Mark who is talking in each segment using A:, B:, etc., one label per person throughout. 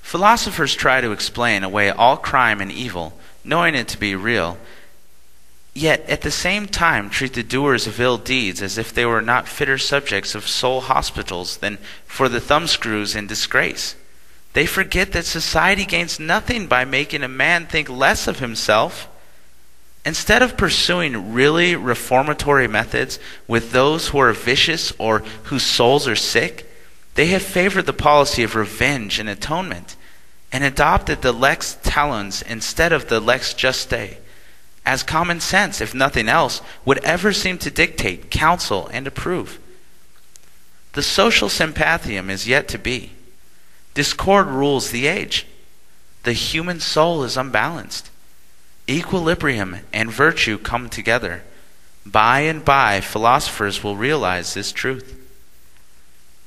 A: Philosophers try to explain away all crime and evil, knowing it to be real, yet at the same time treat the doers of ill deeds as if they were not fitter subjects of soul hospitals than for the thumbscrews in disgrace. They forget that society gains nothing by making a man think less of himself. Instead of pursuing really reformatory methods with those who are vicious or whose souls are sick, they have favored the policy of revenge and atonement, and adopted the lex talens instead of the lex juste, as common sense, if nothing else, would ever seem to dictate, counsel, and approve. The social sympathium is yet to be. Discord rules the age. The human soul is unbalanced. Equilibrium and virtue come together. By and by, philosophers will realize this truth.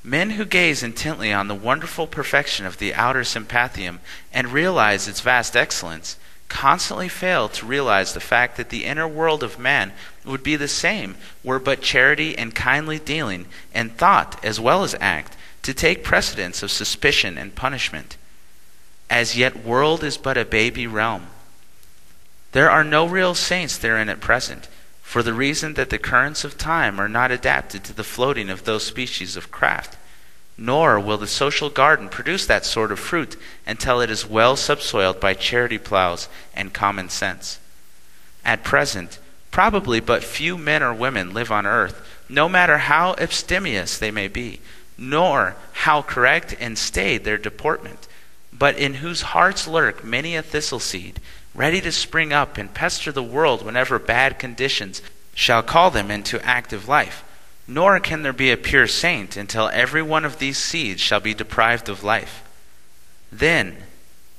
A: Men who gaze intently on the wonderful perfection of the outer sympathium and realize its vast excellence constantly fail to realize the fact that the inner world of man would be the same were but charity and kindly dealing and thought as well as act to take precedence of suspicion and punishment. As yet world is but a baby realm. There are no real saints therein at present, for the reason that the currents of time are not adapted to the floating of those species of craft, nor will the social garden produce that sort of fruit until it is well subsoiled by charity plows and common sense. At present, probably but few men or women live on earth, no matter how abstemious they may be, nor how correct and staid their deportment, but in whose hearts lurk many a thistle seed, ready to spring up and pester the world whenever bad conditions shall call them into active life. Nor can there be a pure saint until every one of these seeds shall be deprived of life. Then,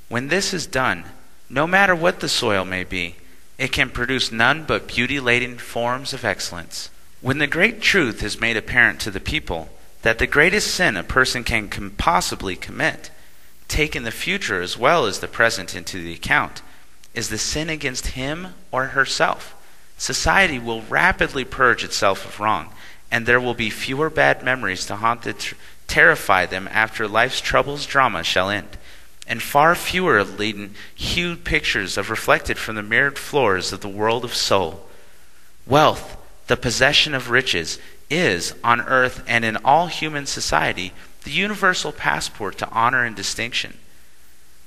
A: when this is done, no matter what the soil may be, it can produce none but beauty-laden forms of excellence. When the great truth is made apparent to the people, that the greatest sin a person can possibly commit, taking the future as well as the present into the account, is the sin against him or herself, society will rapidly purge itself of wrong, and there will be fewer bad memories to haunt and terrify them after life's troubles drama shall end, and far fewer leaden hued pictures of reflected from the mirrored floors of the world of soul. Wealth, the possession of riches, is, on earth and in all human society, the universal passport to honor and distinction.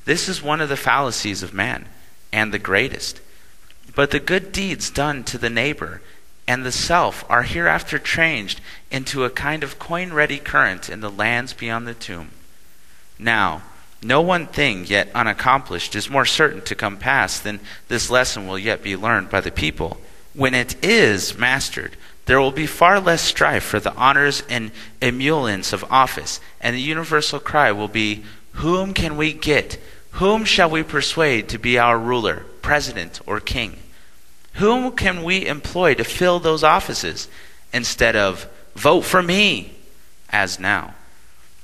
A: This is one of the fallacies of man, and the greatest. But the good deeds done to the neighbor and the self are hereafter changed into a kind of coin-ready current in the lands beyond the tomb. Now, no one thing yet unaccomplished is more certain to come pass than this lesson will yet be learned by the people. When it is mastered, there will be far less strife for the honors and emoluments of office, and the universal cry will be, "Whom can we get? Whom shall we persuade to be our ruler, president, or king? Whom can we employ to fill those offices?" instead of "Vote for me," as now.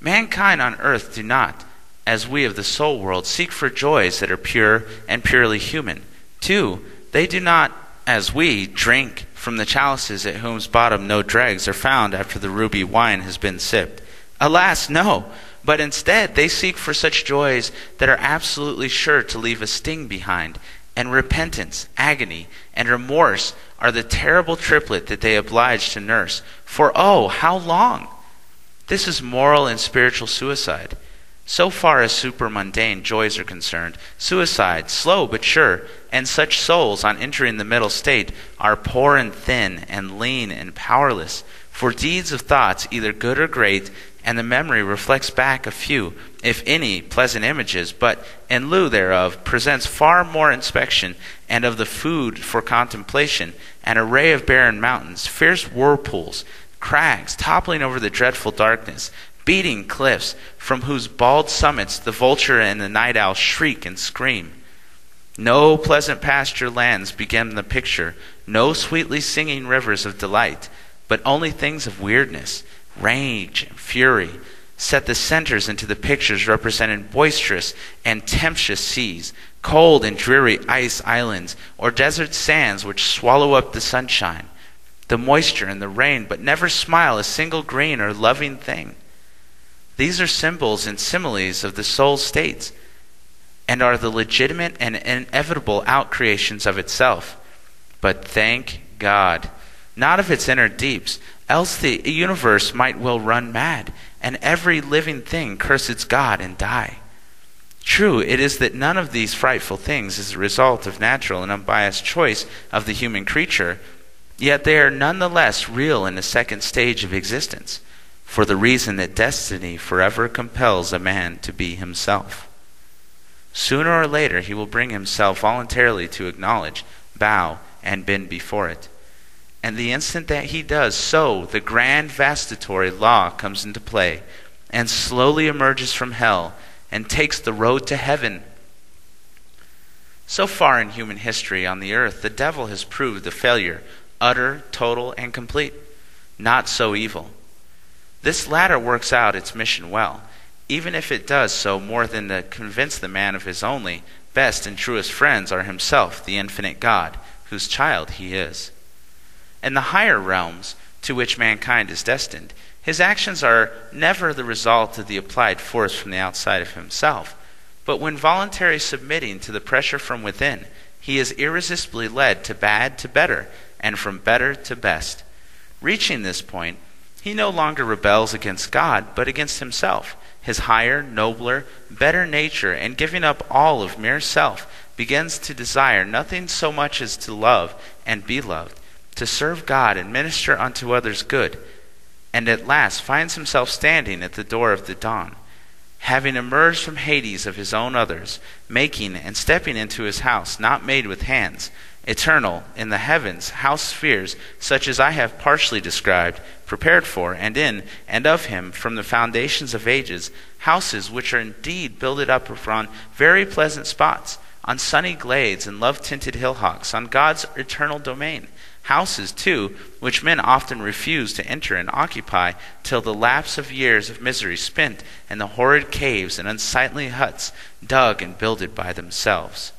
A: Mankind on earth do not, as we of the soul world, seek for joys that are pure and purely human. 2, they do not, as we, drink from the chalices at whose bottom no dregs are found after the ruby wine has been sipped. Alas, no! But instead they seek for such joys that are absolutely sure to leave a sting behind, and repentance, agony, and remorse are the terrible triplet that they oblige to nurse. For oh, how long? This is moral and spiritual suicide. So far as supermundane joys are concerned, suicide, slow but sure, and such souls on entering the middle state are poor and thin and lean and powerless, for deeds of thoughts either good or great, and the memory reflects back a few, if any, pleasant images, but in lieu thereof presents far more inspection, and of the food for contemplation, an array of barren mountains, fierce whirlpools, crags toppling over the dreadful darkness, beating cliffs, from whose bald summits the vulture and the night owl shriek and scream. No pleasant pasture lands begin the picture, no sweetly singing rivers of delight, but only things of weirdness, rage, and fury, set the centers into the pictures representing boisterous and tempestuous seas, cold and dreary ice islands, or desert sands which swallow up the sunshine, the moisture, and the rain, but never smile a single green or loving thing. These are symbols and similes of the soul states, and are the legitimate and inevitable outcreations of itself. But thank God, not of its inner deeps, else the universe might well run mad, and every living thing curse its God and die. True, it is that none of these frightful things is the result of natural and unbiased choice of the human creature, yet they are none the less real in the second stage of existence, for the reason that destiny forever compels a man to be himself. Sooner or later he will bring himself voluntarily to acknowledge, bow, and bend before it. And the instant that he does so, the grand vastatory law comes into play, and slowly emerges from hell, and takes the road to heaven. So far in human history on the earth, the devil has proved the failure, utter, total, and complete. Not so evil. This latter works out its mission well, even if it does so more than to convince the man of his only, best, and truest friends are himself, the infinite God, whose child he is. In the higher realms to which mankind is destined, his actions are never the result of the applied force from the outside of himself, but when voluntarily submitting to the pressure from within, he is irresistibly led to bad to better, and from better to best. Reaching this point, he no longer rebels against God, but against himself, his higher, nobler, better nature, and giving up all of mere self, begins to desire nothing so much as to love and be loved, to serve God and minister unto others good, and at last finds himself standing at the door of the dawn, having emerged from Hades of his own others, making and stepping into his house not made with hands, eternal, in the heavens, house spheres such as I have partially described, prepared for, and in, and of him, from the foundations of ages, houses which are indeed builded up upon very pleasant spots, on sunny glades and love-tinted hillocks, on God's eternal domain. Houses, too, which men often refuse to enter and occupy till the lapse of years of misery spent in the horrid caves and unsightly huts dug and builded by themselves.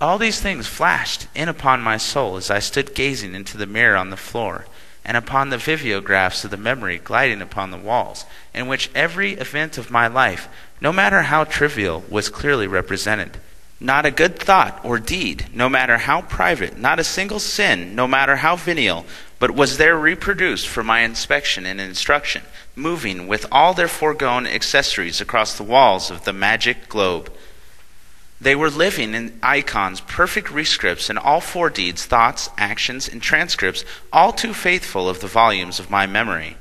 A: All these things flashed in upon my soul as I stood gazing into the mirror on the floor, and upon the vividographs of the memory gliding upon the walls, in which every event of my life, no matter how trivial, was clearly represented. Not a good thought or deed, no matter how private, not a single sin, no matter how venial, but was there reproduced for my inspection and instruction, moving with all their foregone accessories across the walls of the magic globe. They were living in icons, perfect rescripts in all foredeeds, thoughts, actions, and transcripts, all too faithful of the volumes of my memory.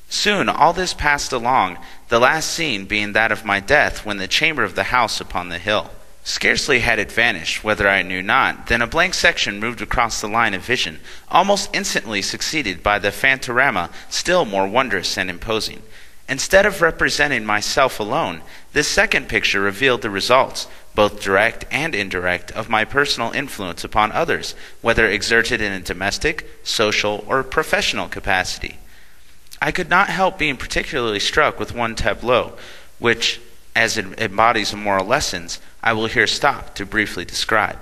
A: Soon all this passed along, the last scene being that of my death, when the chamber of the house upon the hill. Scarcely had it vanished, whether I knew not, than a blank section moved across the line of vision, almost instantly succeeded by the phantorama, still more wondrous and imposing. Instead of representing myself alone, this second picture revealed the results, both direct and indirect, of my personal influence upon others, whether exerted in a domestic, social, or professional capacity. I could not help being particularly struck with one tableau, which, as it embodies moral lessons, I will here stop to briefly describe.